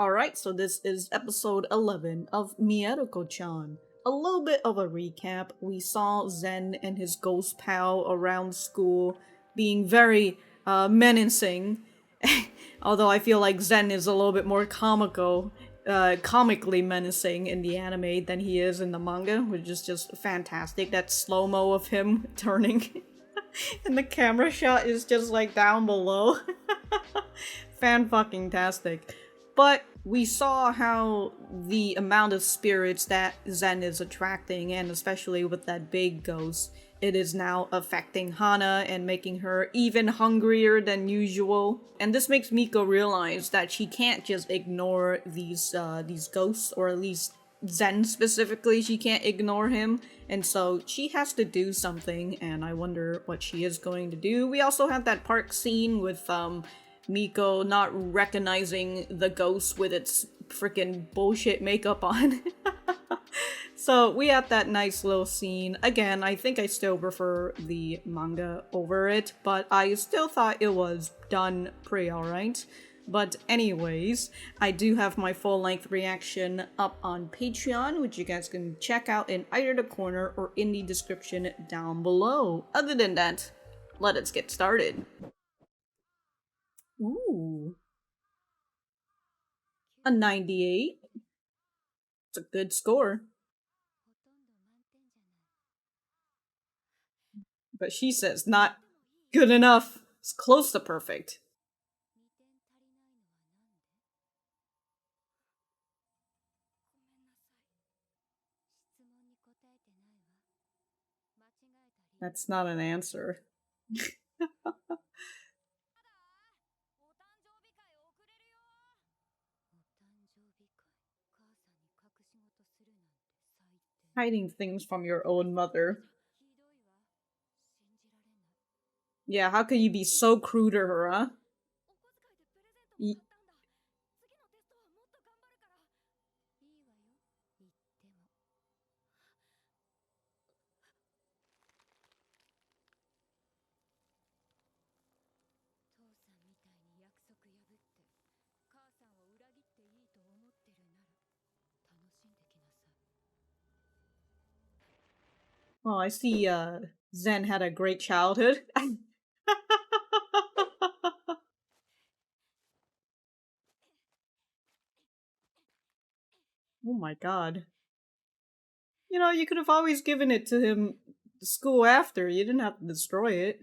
Alright, so this is episode 11 of Mieruko-chan. A little bit of a recap. We saw Zen and his ghost pal around school being very menacing. Although I feel like Zen is a little bit more comically menacing in the anime than he is in the manga, which is just fantastic. That slow-mo of him turning and the camera shot is just like down below. Fan-fucking-tastic. But we saw how the amount of spirits that Zen is attracting, and especially with that big ghost, it is now affecting Hana and making her even hungrier than usual. And this makes Miko realize that she can't just ignore these ghosts, or at least Zen specifically, she can't ignore him. And so she has to do something, and I wonder what she is going to do. We also have that park scene with Miko not recognizing the ghost with its freaking bullshit makeup on. So we have that nice little scene. Again, I think I still prefer the manga over it, but I still thought it was done pretty alright. But anyways, I do have my full-length reaction up on Patreon, which you guys can check out in either the corner or in the description down below. Other than that, let us get started. Ooh. A 98. It's a good score. But she says not good enough. It's close to perfect. That's not an answer. Hiding things from your own mother. Yeah, how could you be so crude to her, huh? Well, I see Zen had a great childhood. Oh my god. You know, you could have always given it to him school after. You didn't have to destroy it.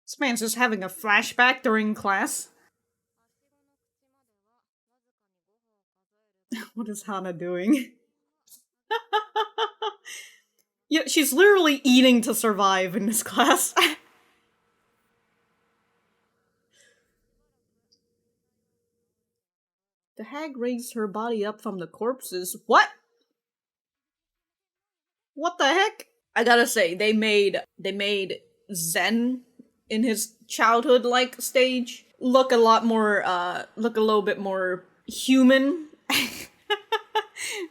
This man's just having a flashback during class. What is Hana doing? Yeah, she's literally eating to survive in this class. The hag raised her body up from the corpses. What? What the heck? I gotta say, they made Zen in his childhood-like stage look a little bit more human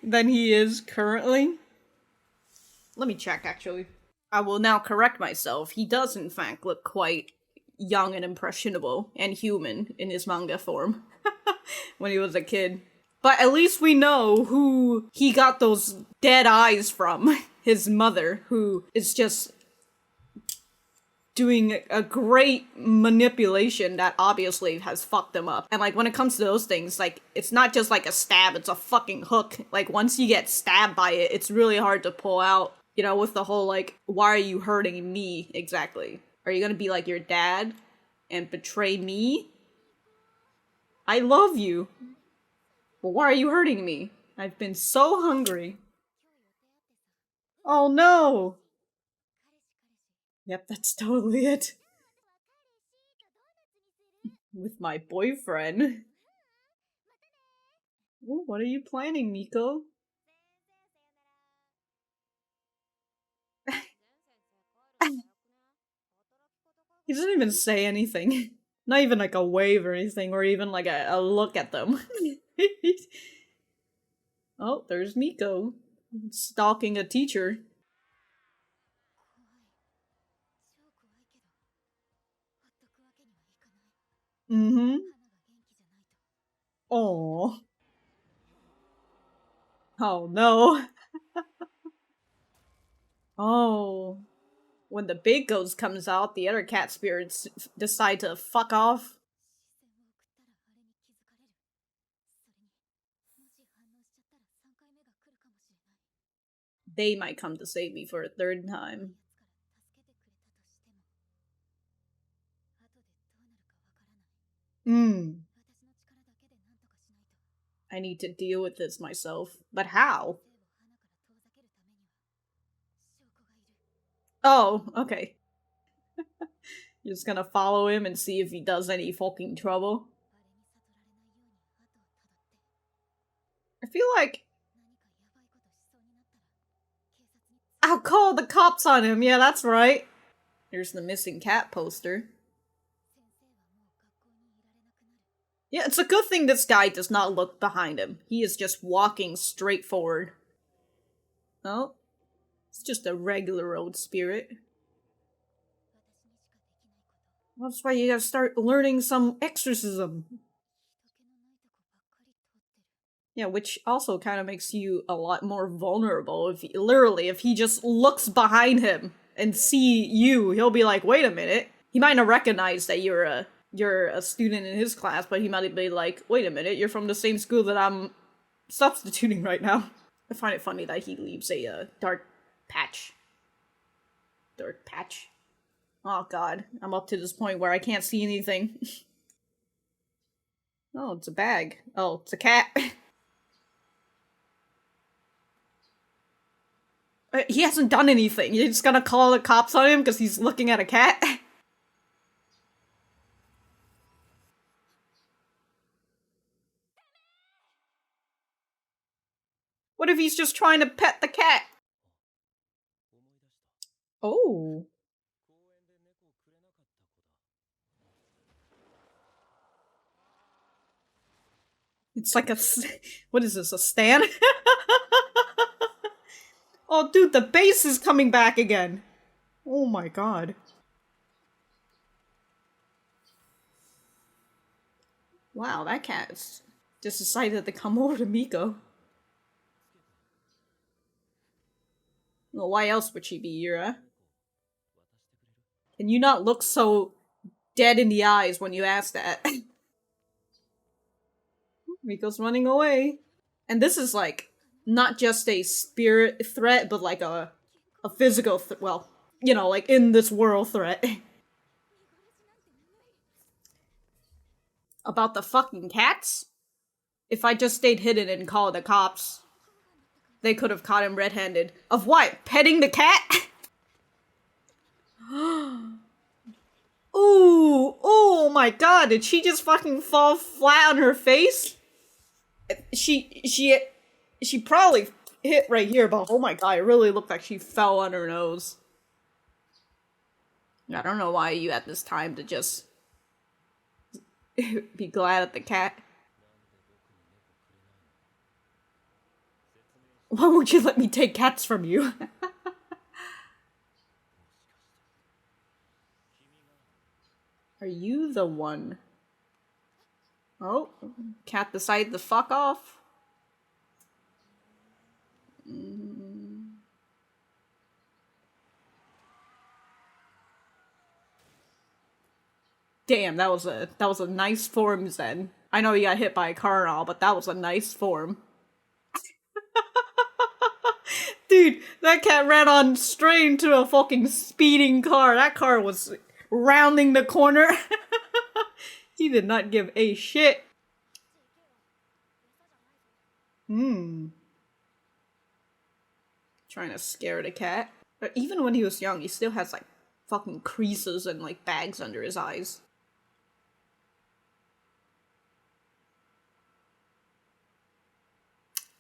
than he is currently. Let me check, actually. I will now correct myself. He does, in fact, look quite young and impressionable and human in his manga form when he was a kid. But at least we know who he got those dead eyes from. His mother, who is just doing a great manipulation that obviously has fucked him up. And like, when it comes to those things, like, it's not just like a stab, it's a fucking hook. Like, once you get stabbed by it, it's really hard to pull out. You know, with the whole, like, why are you hurting me exactly? Are you gonna be like your dad and betray me? I love you. But why are you hurting me? I've been so hungry. Oh no! Yep, that's totally it. With my boyfriend. Ooh, what are you planning, Miko? He doesn't even say anything. Not even like a wave or anything, or even like a look at them. Oh, there's Miko. Stalking a teacher. Mm-hmm. Oh. Oh no. Oh. When the big ghost comes out, the other cat spirits decide to fuck off. They might come to save me for a third time. I need to deal with this myself. But how? Oh, okay. You're just gonna follow him and see if he does any fucking trouble. I feel like I'll call the cops on him. Yeah, that's right. Here's the missing cat poster. Yeah, it's a good thing this guy does not look behind him. He is just walking straight forward. Oh, it's just a regular old spirit. That's why you gotta start learning some exorcism. Yeah, which also kind of makes you a lot more vulnerable. If he just looks behind him and see you, he'll be like, "Wait a minute." He might not recognize that you're a student in his class, but he might be like, "Wait a minute, you're from the same school that I'm substituting right now." I find it funny that he leaves a dark patch. Dark patch. Oh god, I'm up to this point where I can't see anything. Oh, it's a bag. Oh, it's a cat. He hasn't done anything. You're just gonna call the cops on him because he's looking at a cat? What if he's just trying to pet the cat? Oh. It's like a... What is this, a stand? Oh, dude, the bass is coming back again. Oh my god. Wow, that cat's just decided to come over to Miko. Well, why else would she be Yura? Can you not look so dead in the eyes when you ask that? Miko's running away. And this is like not just a spirit threat, but like a physical well, you know, like in this world threat. About the fucking cats? If I just stayed hidden and called the cops, they could have caught him red-handed. Of what? Petting the cat? Ooh, oh my god, did she just fucking fall flat on her face? She probably hit right here, but oh my god, it really looked like she fell on her nose. I don't know why you had this time to just be glad at the cat. Why won't you let me take cats from you? Are you the one? Oh, cat decided to fuck off. Damn, that was a nice form, Zen. I know you got hit by a car and all, but that was a nice form. Dude, that cat ran on straight into a fucking speeding car. That car was rounding the corner. He did not give a shit. Trying to scare the cat. But even when he was young, he still has like fucking creases and like bags under his eyes.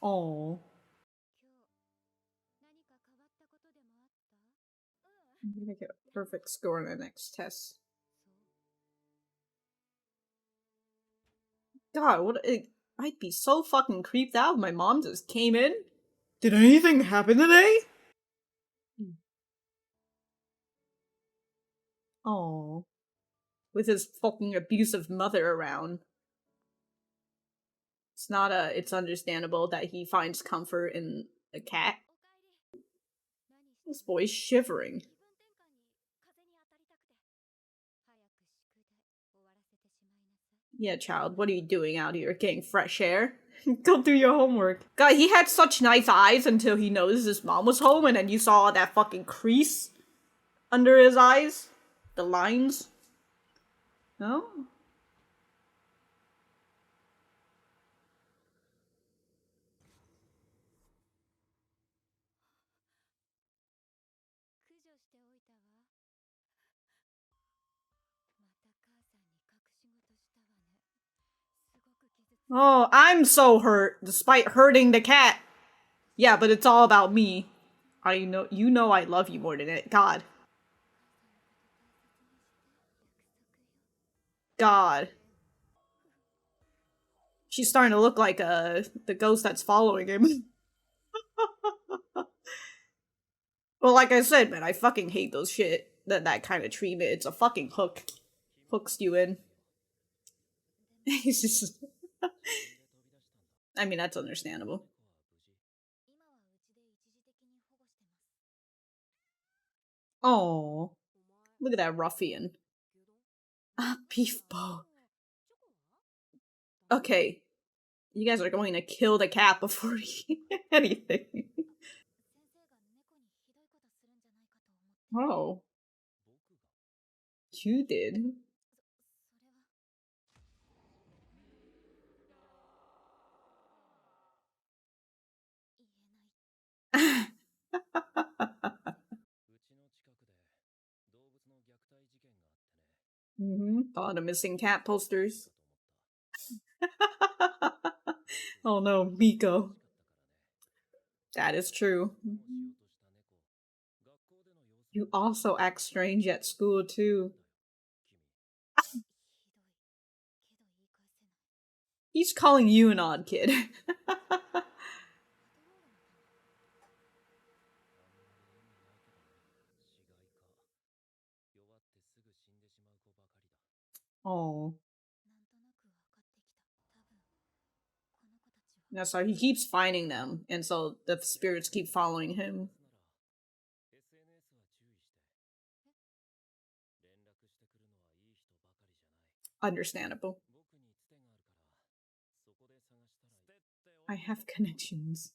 Oh. I'm gonna get a perfect score on the next test. God, what? I'd be so fucking creeped out if my mom just came in. Did anything happen today? Oh, with his fucking abusive mother around. It's understandable that he finds comfort in a cat. This boy's shivering. Yeah, child, what are you doing out here? Getting fresh air? Go do your homework. God, he had such nice eyes until he noticed his mom was home, and then you saw that fucking crease under his eyes. The lines. No? Oh, I'm so hurt, despite hurting the cat. Yeah, but it's all about me. You know I love you more than it. God. God. She's starting to look like the ghost that's following him. Well, like I said, man, I fucking hate those shit. That kind of treatment. It's a fucking hook. Hooks you in. He's just I mean, that's understandable. Oh, look at that ruffian. Ah, beef bow. Okay, you guys are going to kill the cat before anything. Oh, you did. All the missing cat posters. Oh no, Miko. That is true. You also act strange at school, too. He's calling you an odd kid. Oh. Yeah, so he keeps finding them, and so the spirits keep following him. Understandable. I have connections.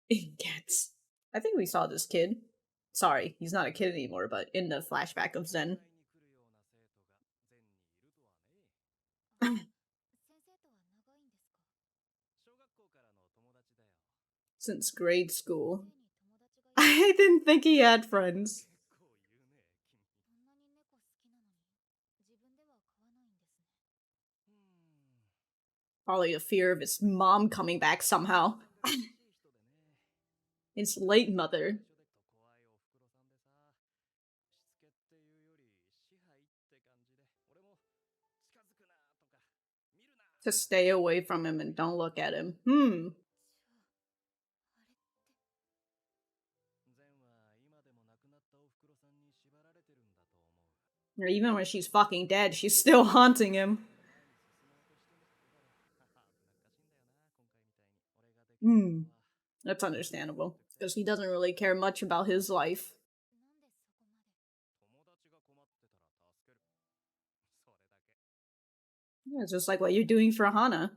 In cats. I think we saw this kid. Sorry, he's not a kid anymore, but in the flashback of Zen. Since grade school. I didn't think he had friends. Probably a fear of his mom coming back somehow. His late mother. To stay away from him and don't look at him. Or even when she's fucking dead, she's still haunting him. That's understandable. Because he doesn't really care much about his life. Yeah, it's just like what you're doing for Hana.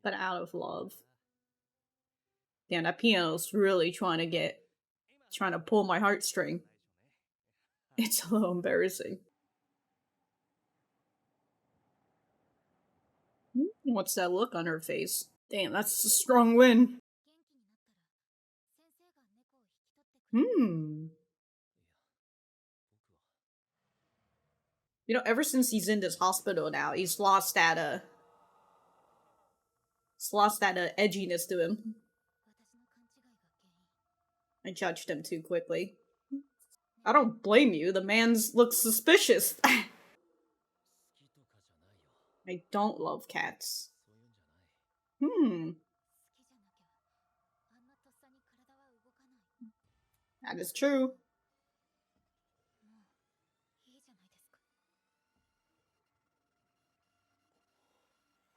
But out of love. Damn, that piano's really trying to pull my heartstring. It's a little embarrassing. What's that look on her face? Damn, that's a strong win. You know, ever since he's in this hospital now, he's lost that It's lost that edginess to him. I judged him too quickly. I don't blame you, the man's looks suspicious. I don't love cats. That is true.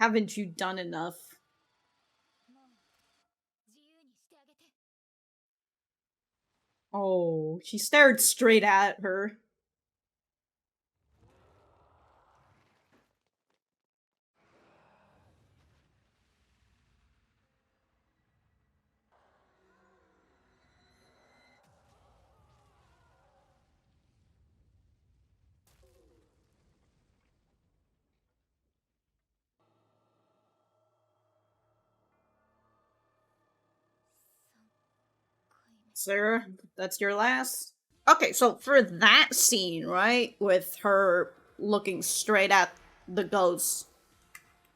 Haven't you done enough? Oh, she stared straight at her. Sarah, that's your last? Okay, so for that scene, right, with her looking straight at the ghost,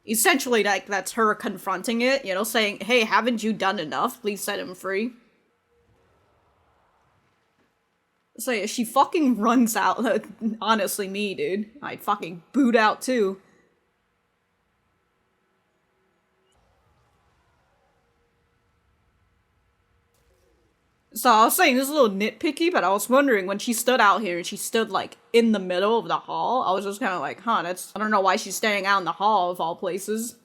essentially, like, that's her confronting it, you know, saying, hey, haven't you done enough? Please set him free. So she fucking runs out. Honestly, me, dude. I'd fucking boot out too. So I was saying this is a little nitpicky, but I was wondering when she stood out here and she stood like in the middle of the hall, I was just kind of like, huh, that's, I don't know why she's standing out in the hall of all places.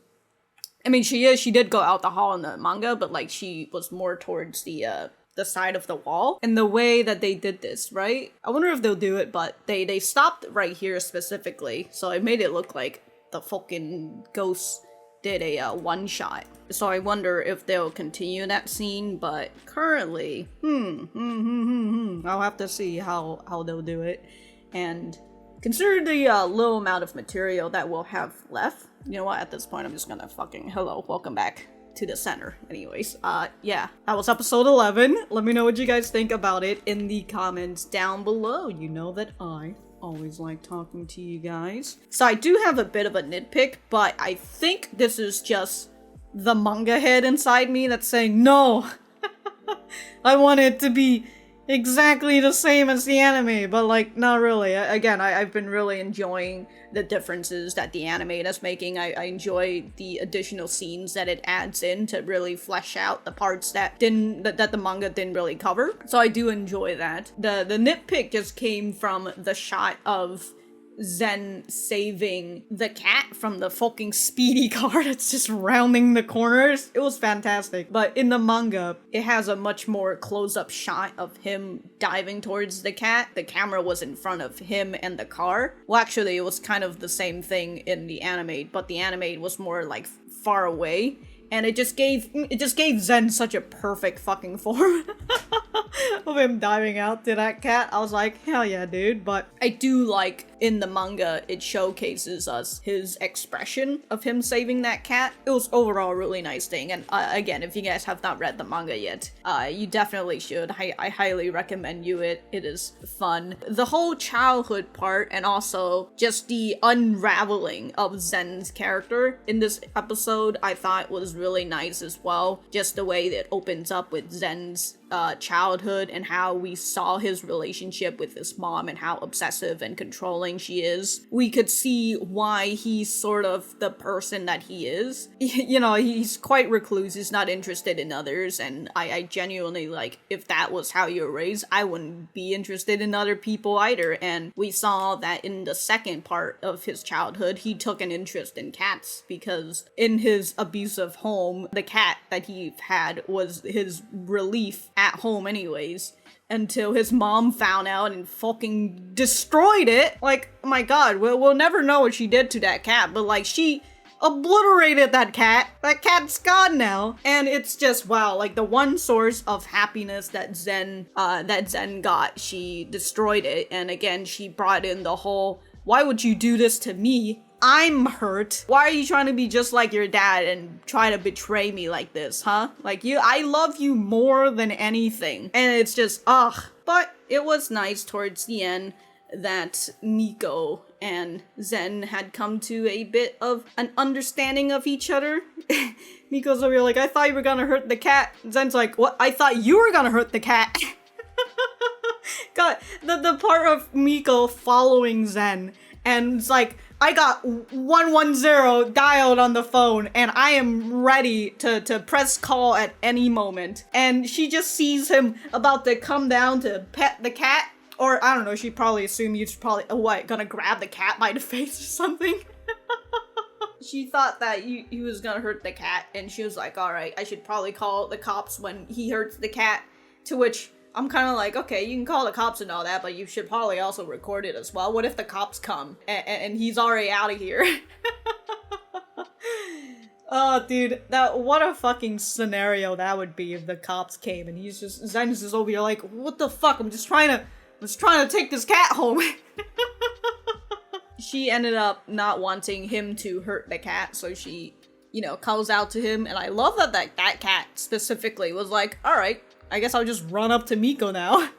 I mean, she did go out the hall in the manga, but like she was more towards the side of the wall. And the way that they did this, right? I wonder if they'll do it, but they stopped right here specifically, so it made it look like the fucking ghost did a one shot. So I wonder if they'll continue that scene, but currently, I'll have to see how they'll do it. And consider the little amount of material that we'll have left. You know what, at this point I'm just gonna fucking, hello, welcome back to the center. Anyways, yeah, that was episode 11. Let me know what you guys think about it in the comments down below. You know that I always like talking to you guys. So I do have a bit of a nitpick, but I think this is just the manga head inside me that's saying, no, I want it to be exactly the same as the anime, but like, not really. Again, I've been really enjoying the differences that the anime is making. I enjoy the additional scenes that it adds in to really flesh out the parts that the manga didn't really cover. So I do enjoy that. The nitpick just came from the shot of Zen saving the cat from the fucking speedy car that's just rounding the corners. It was fantastic. But in the manga, it has a much more close-up shot of him diving towards the cat. The camera was in front of him and the car. Well, actually, it was kind of the same thing in the anime, but the anime was more like far away. And it just gave Zen such a perfect fucking form of him diving out to that cat. I was like, hell yeah, dude. But I do like in the manga, it showcases us his expression of him saving that cat. It was overall a really nice thing. And again, if you guys have not read the manga yet, you definitely should. I highly recommend you it. It is fun. The whole childhood part and also just the unraveling of Zen's character in this episode, I thought was really nice as well. Just the way that opens up with Zen's childhood and how we saw his relationship with his mom and how obsessive and controlling she is. We could see why he's sort of the person that he is. You know, he's quite recluse, he's not interested in others, and I genuinely, like, if that was how you were raised, I wouldn't be interested in other people either. And we saw that in the second part of his childhood, he took an interest in cats because in his abusive home, the cat that he had was his relief at home anyways, until his mom found out and fucking destroyed it. Like, oh my god, we'll never know what she did to that cat, but like, she obliterated that cat. That cat's gone now. And it's just, wow, like the one source of happiness that Zen got, she destroyed it. And again, she brought in the whole, why would you do this to me? I'm hurt. Why are you trying to be just like your dad and try to betray me like this, huh? Like, I love you more than anything. And it's just, ugh. But it was nice towards the end that Miko and Zen had come to a bit of an understanding of each other. Miko's over here like, I thought you were gonna hurt the cat. Zen's like, what? I thought you were gonna hurt the cat. God, the part of Miko following Zen, and it's like, I got 110 dialed on the phone, and I am ready to press call at any moment. And she just sees him about to come down to pet the cat, or I don't know, she probably assumed he's probably, what, gonna grab the cat by the face or something? She thought that he was gonna hurt the cat, and she was like, alright, I should probably call the cops when he hurts the cat, to which I'm kind of like, okay, you can call the cops and all that, but you should probably also record it as well. What if the cops come and he's already out of here? Oh, dude, what a fucking scenario that would be if the cops came and Zen's just over here like, what the fuck? I'm just trying to take this cat home. She ended up not wanting him to hurt the cat, so she, calls out to him, and I love that cat specifically was like, alright, I guess I'll just run up to Miko now.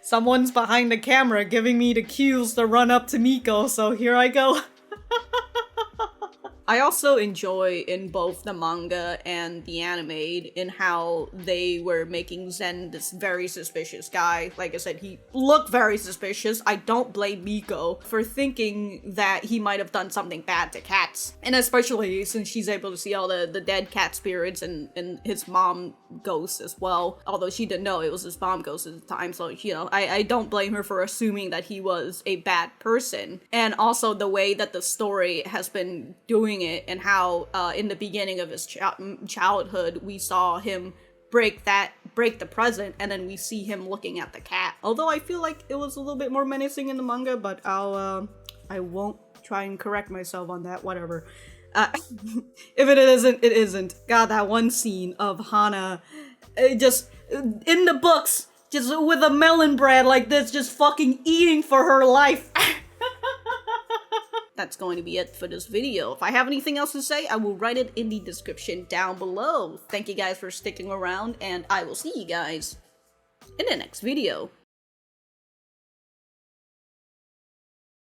Someone's behind the camera giving me the cues to run up to Miko, so here I go. I also enjoy in both the manga and the anime in how they were making Zen this very suspicious guy. Like I said, he looked very suspicious. I don't blame Miko for thinking that he might have done something bad to cats. And especially since she's able to see all the dead cat spirits and his mom ghost as well. Although she didn't know it was his mom ghost at the time, so, I don't blame her for assuming that he was a bad person. And also the way that the story has been doing it, and how in the beginning of his childhood we saw him break the present, and then we see him looking at the cat. Although I feel like it was a little bit more menacing in the manga, but I won't try and correct myself on that, whatever. If it isn't, it isn't. God, that one scene of Hana just in the books, just with a melon bread like this, just fucking eating for her life. That's going to be it for this video. If I have anything else to say, I will write it in the description down below. Thank you guys for sticking around, and I will see you guys in the next video.